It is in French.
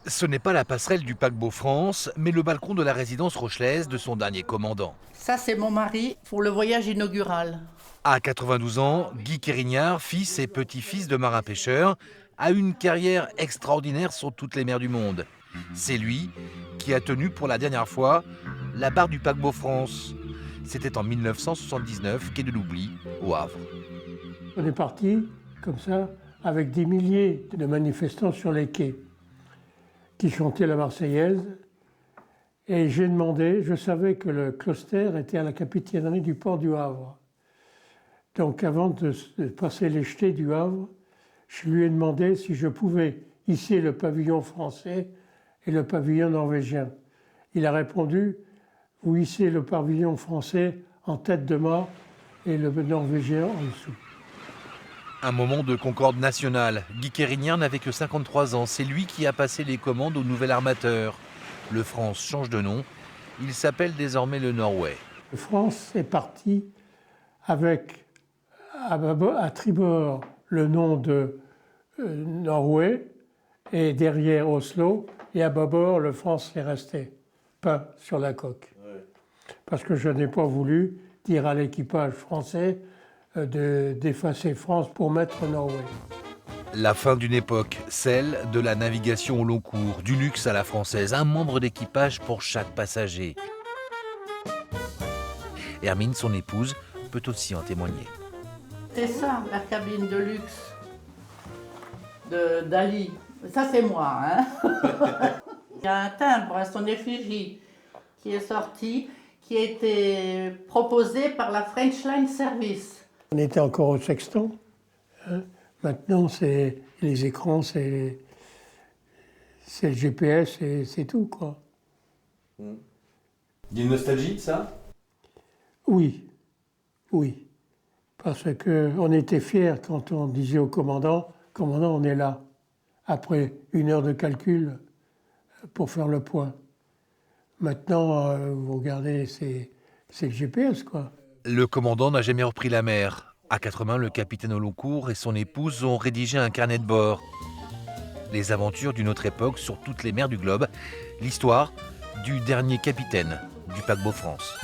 Ce n'est pas la passerelle du paquebot France, mais le balcon de la résidence rochelaise de son dernier commandant. Ça, c'est mon mari pour le voyage inaugural. À 92 ans, Guy Quérignard, fils et petit-fils de marins-pêcheurs, a une carrière extraordinaire sur toutes les mers du monde. C'est lui qui a tenu pour la dernière fois la barre du paquebot France. C'était en 1979, quai de l'Oubli, au Havre. On est parti, comme ça, avec des milliers de manifestants sur les quais qui chantaient la Marseillaise. Et j'ai demandé, je savais que le Closter était à la capitainerie du port du Havre. Donc avant de passer les jetées du Havre, je lui ai demandé si je pouvais hisser le pavillon français et le pavillon norvégien. Il a répondu, vous hissez le pavillon français en tête de mât et le norvégien en dessous. Un moment de concorde nationale. Guy Quérignard n'avait que 53 ans. C'est lui qui a passé les commandes au nouvel armateur. Le France change de nom. Il s'appelle désormais le Norway. Le France est parti avec à tribord le nom de Norway et derrière Oslo, et à bâbord le France est resté peint sur la coque. Ouais. Parce que je n'ai pas voulu dire à l'équipage français d'effacer France pour mettre Norway. La fin d'une époque, celle de la navigation au long cours, du luxe à la française, un membre d'équipage pour chaque passager. Hermine, son épouse, peut aussi en témoigner. C'est ça, la cabine de luxe d'Ali. Ça, c'est moi. Hein. Il y a un timbre à son effigie qui est sorti, qui a été proposé par la French Line Service. On était encore au sextant. Hein. Maintenant, c'est les écrans, c'est le GPS et c'est tout, quoi. Il y a une nostalgie de ça? Oui, oui. Parce qu'on était fiers quand on disait au commandant, commandant, on est là. Après 1 heure de calcul pour faire le point. Maintenant, vous regardez, c'est le GPS, quoi. Le commandant n'a jamais repris la mer. À 4 mains, le capitaine au long cours et son épouse ont rédigé un carnet de bord. Les aventures d'une autre époque sur toutes les mers du globe. L'histoire du dernier capitaine du paquebot France.